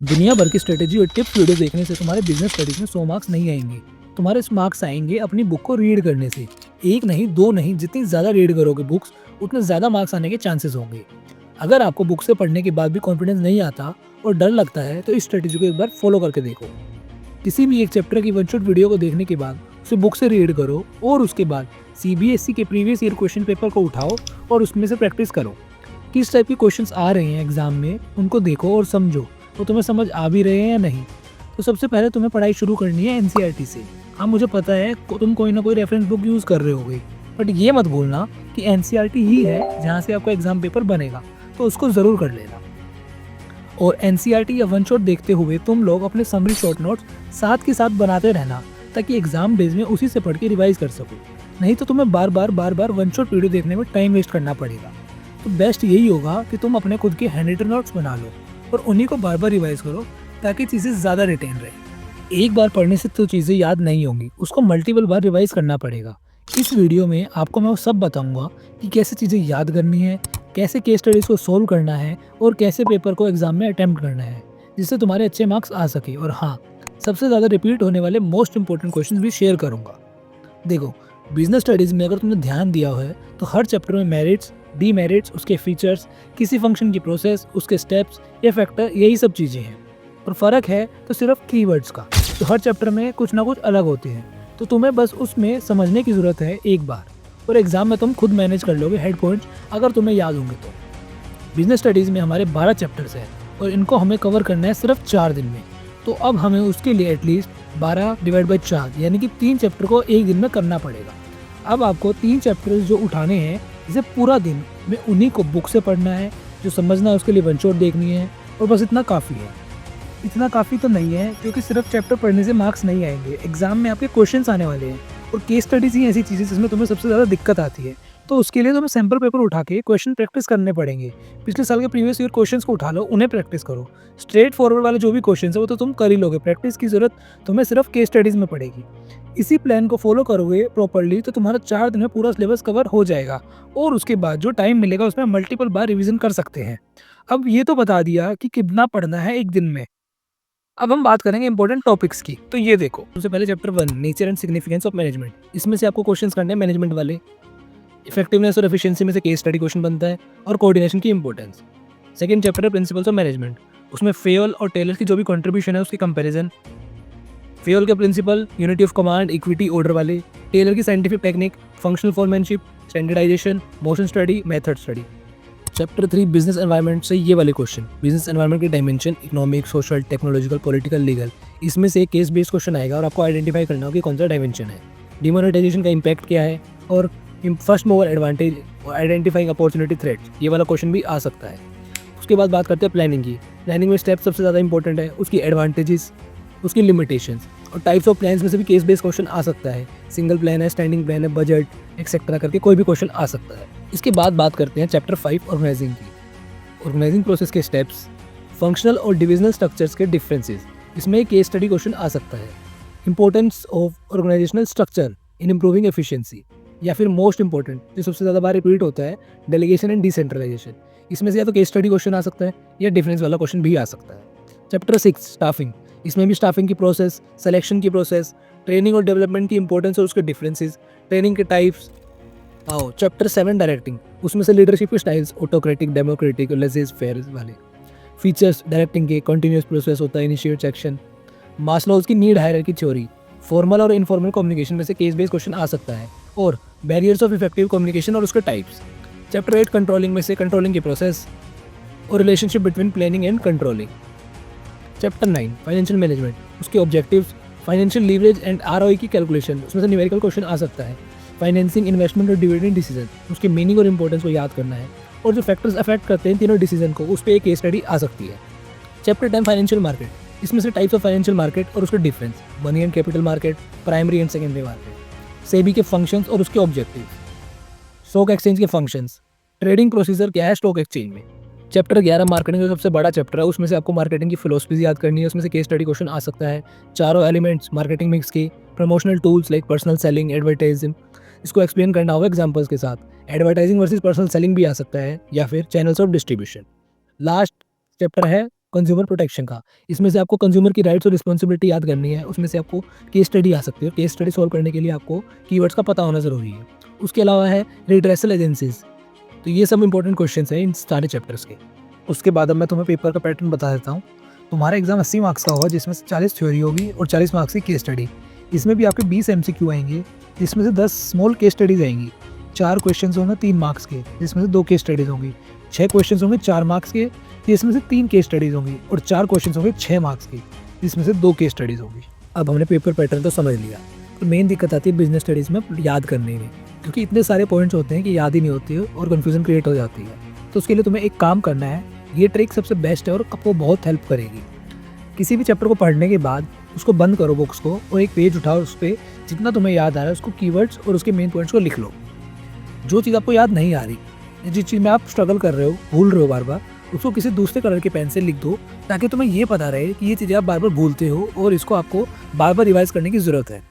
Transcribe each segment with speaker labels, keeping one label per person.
Speaker 1: दुनिया भर की स्ट्रेटेजी और टिप्स वीडियो देखने से तुम्हारे बिजनेस स्टडीज में 100 मार्क्स नहीं आएंगे। तुम्हारे मार्क्स आएंगे अपनी बुक को रीड करने से। एक नहीं, दो नहीं, जितनी ज़्यादा रीड करोगे बुक्स, उतने ज़्यादा मार्क्स आने के चांसेस होंगे। अगर आपको बुक से पढ़ने के बाद भी कॉन्फिडेंस नहीं आता और डर लगता है तो इस स्ट्रेटेजी को एक बार फॉलो करके देखो। किसी भी एक चैप्टर की वन शॉट वीडियो को देखने के बाद उसे बुक से रीड करो और उसके बाद सीबीएसई के प्रीवियस ईयर क्वेश्चन पेपर को उठाओ और उसमें से प्रैक्टिस करो। किस टाइप के क्वेश्चंस आ रहे हैं एग्जाम में उनको देखो और समझो वो तुम्हें समझ आ भी रहे हैं या नहीं। तो सबसे पहले तुम्हें पढ़ाई शुरू करनी है एनसीईआरटी से। हाँ, मुझे पता है तुम कोई ना कोई रेफरेंस बुक यूज़ कर रहे होगे, बट ये मत भूलना कि एनसीईआरटी ही है जहाँ से आपका एग्जाम पेपर बनेगा, तो उसको ज़रूर कर लेना। और एनसीईआरटी या वन शॉट देखते हुए तुम लोग अपने समरी शॉर्ट नोट्स साथ के साथ बनाते रहना, ताकि एग्जाम बेस में उसी से पढ़ के रिवाइज कर सको। नहीं तो तुम्हें बार बार वन शॉट वीडियो देखने में टाइम वेस्ट करना पड़ेगा। तो बेस्ट यही होगा कि तुम अपने खुद के हैंड रिटन नोट्स बना लो और उन्हीं को बार बार रिवाइज करो, ताकि चीज़ें ज़्यादा रिटेन रहे। एक बार पढ़ने से तो चीज़ें याद नहीं होंगी, उसको मल्टीपल बार रिवाइज करना पड़ेगा। इस वीडियो में आपको मैं वो सब बताऊंगा कि कैसे चीज़ें याद करनी है, कैसे केस स्टडीज़ को सोल्व करना है और कैसे पेपर को एग्जाम में अटेम्प्ट करना है, जिससे तुम्हारे अच्छे मार्क्स आ सके। और हाँ, सबसे ज़्यादा रिपीट होने वाले मोस्ट इंपॉर्टेंट क्वेश्चन भी शेयर करूँगा। देखो, बिजनेस स्टडीज़ में अगर तुमने ध्यान दिया है तो हर चैप्टर में मेरिट्स, डीमेरिट्स, उसके फीचर्स, किसी फंक्शन की प्रोसेस, उसके स्टेप्स या फैक्टर, यही सब चीज़ें हैं। और फ़र्क है तो सिर्फ कीवर्ड्स का। तो हर चैप्टर में कुछ ना कुछ अलग होते हैं, तो तुम्हें बस उसमें समझने की ज़रूरत है एक बार, और एग्ज़ाम में तुम खुद मैनेज कर लोगे हेड पॉइंट्स अगर तुम्हें याद होंगे तो। बिजनेस स्टडीज़ में हमारे 12 चैप्टर्स हैं और इनको हमें कवर करना है सिर्फ 4 दिन में। तो अब हमें उसके लिए एटलीस्ट 12 डिवाइड बाई 4 यानी कि 3 चैप्टर को एक दिन में करना पड़ेगा। अब आपको 3 चैप्टर्स जो उठाने हैं, इसे पूरा दिन में उन्हीं को बुक से पढ़ना है। जो समझना है उसके लिए वन शॉट देखनी है, और बस इतना काफ़ी है। इतना काफ़ी तो नहीं है, क्योंकि सिर्फ चैप्टर पढ़ने से मार्क्स नहीं आएंगे। एग्जाम में आपके क्वेश्चंस आने वाले हैं और केस स्टडीज़ ही ऐसी चीज़ें जिसमें तुम्हें सबसे ज़्यादा दिक्कत आती है। तो उसके लिए तुम्हें सैम्पल पेपर उठा के क्वेश्चन प्रैक्टिस करने पड़ेंगे। पिछले साल के प्रीवियस ईयर क्वेश्चंस को उठा लो, उन्हें प्रैक्टिस करो। स्ट्रेट फॉरवर्ड वाले जो भी क्वेश्चन है वो तो तुम कर ही लोगे, प्रैक्टिस की ज़रूरत तुम्हें सिर्फ केस स्टडीज़ में पड़ेगी। इसी प्लान को फॉलो करोगे प्रॉपरली तो तुम्हारा 4 दिन में पूरा सिलेबस कवर हो जाएगा, और उसके बाद जो टाइम मिलेगा उसमें मल्टीपल बार रिवीजन कर सकते हैं। अब ये तो बता दिया कि कितना पढ़ना है एक दिन में। अब हम बात करेंगे इंपॉर्टेंट टॉपिक्स की। तो ये देखो, सबसे पहले chapter 1, nature and significance of management. इसमें से आपको क्वेश्चंस करने हैं मैनेजमेंट वाले। इफेक्टिवनेस और एफिशिएंसी में से केस स्टडी क्वेश्चन बनता है, और कोऑर्डिनेशन की इंपॉर्टेंस। सेकंड चैप्टर है प्रिंसिपल्स ऑफ मैनेजमेंट। उसमें फेयल और टेलर की जो भी कंट्रीब्यूशन है उसकी कंपैरिजन। फेयल के principle, unity of command, equity, order वाले। टेलर की scientific technique, functional foremanship, standardisation, motion study, method study. Chapter 3 business environment से ये वाले क्वेश्चन, बिजनेस एनवायरनमेंट के dimension, economic, social, technological, political, legal. इसमें से केस बेस्ड क्वेश्चन आएगा और आपको आइडेंटिफाई करना होगा कि कौन सा डायमेंशन है। डिमोनेटाइजेशन का इम्पैक्ट क्या है, और first mover advantage, identifying opportunity threats, ये वाला क्वेश्चन भी आ सकता है। उसके बाद बात करते हैं प्लानिंग की। प्लानिंग में स्टेप सबसे ज़्यादा इंपॉर्टेंट है, उसकी एडवांटेजेस, उसकी लिमिटेशंस, और टाइप्स ऑफ प्लान्स में से भी केस बेस्ड क्वेश्चन आ सकता है। सिंगल प्लान है, स्टैंडिंग प्लान है, बजट एक्सेट्रा करके कोई भी क्वेश्चन आ सकता है। इसके बाद बात करते हैं चैप्टर 5 ऑर्गेनाइजिंग की। ऑर्गेनाइजिंग प्रोसेस के स्टेप्स, फंक्शनल और डिविजनल स्ट्रक्चर्स के डिफरेंसेस, इसमें एक केस स्टडी क्वेश्चन आ सकता है। Importance of organisational structure in improving efficiency, या फिर मोस्ट इंपॉर्टेंट जो सबसे ज़्यादा बार रिपीट होता है, डेलीगेशन एंड डिसेंट्रलाइजेशन। इसमें से या तो केस स्टडी क्वेश्चन आ सकता है या डिफरेंस वाला क्वेश्चन भी आ सकता है। Chapter 6 staffing. इसमें भी स्टाफिंग की प्रोसेस, सिलेक्शन की प्रोसेस, ट्रेनिंग और डेवलपमेंट की इंपॉर्टेंस और उसके डिफरेंसेस, ट्रेनिंग के टाइप्स। आओ चैप्टर 7 डायरेक्टिंग। उसमें से लीडरशिप के स्टाइल्स, ऑटोक्रेटिक, डेमोक्रेटिक और लेजेस फेयर वाले। फीचर्स डायरेक्टिंग के, कंटिन्यूस प्रोसेस होता है, इनिशिएट सेक्शन। मास्लोज की नीड हायरार्की थ्योरी। फॉर्मल और इनफॉर्मल कम्युनिकेशन में से केस बेस्ड क्वेश्चन आ सकता है, और बैरियर्स ऑफ इफेक्टिव कम्युनिकेशन और उसके टाइप्स। चैप्टर 8 कंट्रोलिंग में से कंट्रोलिंग की प्रोसेस और relationship between planning and controlling. Chapter 9 financial management. उसके objectives, financial leverage and ROI की कैलकुलेशन, उसमें से न्यूमेरिकल क्वेश्चन आ सकता है। फाइनेंसिंग, इन्वेस्टमेंट और डिविडेंड डिसीजन, उसके मीनिंग और इंपॉर्टेंस को याद करना है, और जो फैक्टर्स अफेक्ट करते हैं तीनों डिसीजन को, उस पर एक केस स्टडी आ सकती है। Chapter 10 financial market. इसमें से टाइप्स ऑफ फाइनेंशियल मार्केट और उसके difference, money and capital market, primary and secondary market. SEBI के फंक्शंस और उसके ऑब्जेक्टिव, स्टॉक एक्सचेंज के फंक्शंस, ट्रेडिंग प्रोसीजर क्या है स्टॉक एक्सचेंज में। चैप्टर 11 मार्केटिंग, जो सबसे बड़ा चैप्टर है, उसमें से आपको मार्केटिंग की फिलोसफी याद करनी है। उसमें से केस स्टडी क्वेश्चन आ सकता है। चारों एलिमेंट्स मार्केटिंग मिक्स की, promotional tools like personal selling, advertising, इसको एक्सप्लेन करना होगा एग्जांपल्स के साथ। एडवर्टाइजिंग वर्सेस पर्सनल सेलिंग भी आ सकता है, या फिर channels of distribution. Last chapter है कंज्यूमर प्रोटेक्शन का। इसमें से आपको कंज्यूमर की राइट्स और रिस्पॉन्सिबिलिटी याद करनी है। उसमें से आपको केस स्टडी आ सकती है। केस स्टडी सॉल्व करने के लिए आपको कीवर्ड्स का पता होना ज़रूरी है। उसके अलावा है रिड्रेसल एजेंसीज़। तो ये सब इंपॉर्टेंट क्वेश्चंस हैं इन सारे चैप्टर्स के। उसके बाद अब मैं तुम्हें पेपर का पैटर्न बता देता हूँ। तुम्हारा एग्जाम 80 मार्क्स का होगा, जिसमें से 40 थ्योरी होगी और 40 मार्क्स की केस स्टडी। इसमें भी आपके 20 एमसीक्यू आएंगे, जिसमें से 10 स्मॉल केस स्टडीज आएंगी। 4 क्वेश्चंस होंगे 3 मार्क्स के, जिसमें से 2 केस स्टडीज होंगी। 6 क्वेश्चंस होंगे 4 मार्क्स के, जिसमें से 3 केस स्टडीज होंगी। और 4 क्वेश्चंस होंगे 6 मार्क्स के, जिसमें से 2 केस स्टडीज होंगी। अब हमने पेपर पैटर्न तो समझ लिया। तो मेन दिक्कत आती है बिजनेस स्टडीज़ में याद करने में, क्योंकि इतने सारे पॉइंट्स होते हैं कि याद ही नहीं होती है और कन्फ्यूजन क्रिएट हो जाती है। तो उसके लिए तुम्हें एक काम करना है। ये ट्रिक सबसे बेस्ट है और आपको बहुत हेल्प करेगी। किसी भी चैप्टर को पढ़ने के बाद उसको बंद करो बुक्स को, और एक पेज उठाओ, उस पर जितना तुम्हें याद आ रहा है उसको कीवर्ड्स और उसके मेन पॉइंट्स को लिख लो। जो चीज़ आपको याद नहीं आ रही, जिस चीज़ में आप स्ट्रगल कर रहे हो, भूल रहे हो बार बार, उसको किसी दूसरे कलर के पेन से लिख दो, ताकि तुम्हें ये पता रहे कि ये चीज़ें आप बार बार भूलते हो और इसको आपको बार बार रिवाइज करने की ज़रूरत है।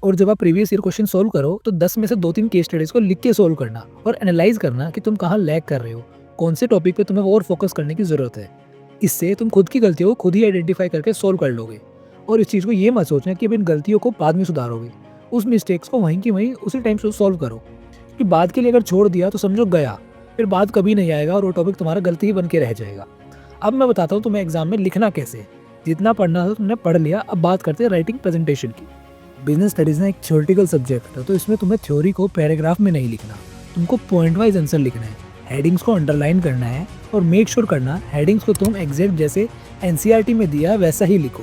Speaker 1: और जब आप प्रीवियस ईयर क्वेश्चन सोल्व करो तो 10 में से 2-3 केस स्टडीज़ को लिख के सोल्व करना और एनालाइज करना कि तुम कहाँ लैग कर रहे हो, कौन से टॉपिक पे तुम्हें और फोकस करने की ज़रूरत है। इससे तुम खुद की गलतियों को खुद ही आइडेंटिफाई करके सोल्व कर लोगे। और इस चीज़ को ये मत सोचना कि अब इन गलतियों को बाद में सुधारोगे। उस मिस्टेक्स को वहीं की वहीं उसी टाइम से सोल्व करो, क्योंकि बाद के लिए अगर छोड़ दिया तो समझो गया, फिर बाद कभी नहीं आएगा और वो टॉपिक तुम्हारा गलती ही बन के रह जाएगा। अब मैं बताता हूँ तुम्हें एग्जाम में लिखना कैसे। जितना पढ़ना था तुमने पढ़ लिया, अब बात करते हैं राइटिंग प्रेजेंटेशन की। बिजनेस स्टडीज़ ना एक थ्योरेटिकल सब्जेक्ट है, तो इसमें तुम्हें थ्योरी को पैराग्राफ में नहीं लिखना, तुमको पॉइंट वाइज आंसर लिखना है। हेडिंग्स को अंडरलाइन करना है और मेक श्योर करना हेडिंग्स को तुम एग्जैक्ट जैसे एनसीईआरटी में दिया वैसा ही लिखो।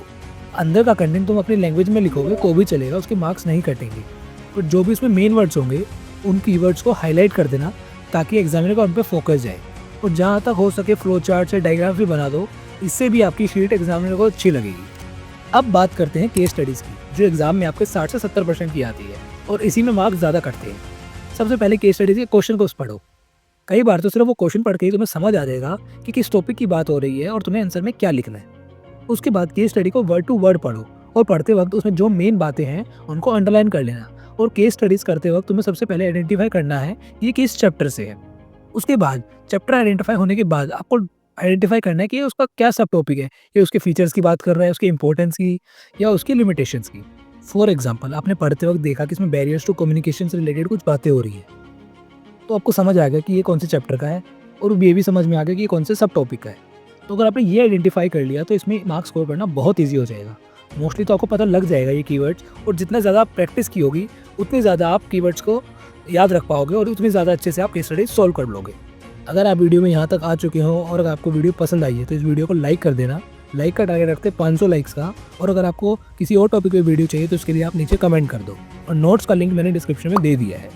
Speaker 1: अंदर का कंटेंट तुम अपनी लैंग्वेज में लिखोगे तो भी चलेगा, उसके मार्क्स नहीं कटेंगे। और जो भी उसमें मेन वर्ड्स होंगे उन कीवर्ड्स को हाईलाइट कर देना, ताकि एग्जामिनर का उन पर फोकस जाए। और जहाँ तक हो सके फ्लो चार्ट से डायग्राम भी बना दो, इससे भी आपकी शीट एग्जामिनर को अच्छी लगेगी। अब बात करते हैं केस स्टडीज़ की, जो एग्जाम में आपके 60 से 70% की आती है और इसी में मार्क्स ज़्यादा कटते हैं। सबसे पहले केस स्टडीज़ के क्वेश्चन को पढ़ो। कई बार तो सिर्फ वो क्वेश्चन पढ़ के ही तुम्हें समझ आ जाएगा कि किस टॉपिक की बात हो रही है और तुम्हें आंसर में क्या लिखना है। उसके बाद केस स्टडी को वर्ड टू वर्ड पढ़ो और पढ़ते वक्त उसमें जो मेन बातें हैं उनको अंडरलाइन कर लेना। और केस स्टडीज़ करते वक्त तुम्हें सबसे पहले आइडेंटिफाई करना है ये किस चैप्टर से है। उसके बाद चैप्टर आइडेंटिफाई होने के बाद आपको आइडेंटिफाई करना है कि उसका क्या सब टॉपिक है, ये उसके फीचर्स की बात कर रहा है, उसकी इंपॉर्टेंस की, या उसकी लिमिटेशंस की। फॉर एग्जांपल, आपने पढ़ते वक्त देखा कि इसमें बैरियर्स टू कम्युनिकेशन से रिलेटेड कुछ बातें हो रही है, तो आपको समझ आ गया कि ये कौन से चैप्टर का है, और ये भी समझ में आ गया कि ये कौन से सब टॉपिक का है। तो अगर आपने ये आइडेंटिफाई कर लिया तो इसमें मार्क्स स्कोर करना बहुत ईजी हो जाएगा। मोस्टली तो आपको पता लग जाएगा ये कीवर्ड्स, और जितना ज़्यादा आप प्रैक्टिस की होगी उतनी ज़्यादा आप कीवर्ड्स को याद रख पाओगे और उतनी ज़्यादा अच्छे से आप केस स्टडी सॉल्व कर लोगे। अगर आप वीडियो में यहाँ तक आ चुके हो और अगर आपको वीडियो पसंद आई है तो इस वीडियो को लाइक कर देना। लाइक का टारगेट रखते हैं 500 लाइक्स का। और अगर आपको किसी और टॉपिक पे वीडियो चाहिए तो उसके लिए आप नीचे कमेंट कर दो, और नोट्स का लिंक मैंने डिस्क्रिप्शन में दे दिया है।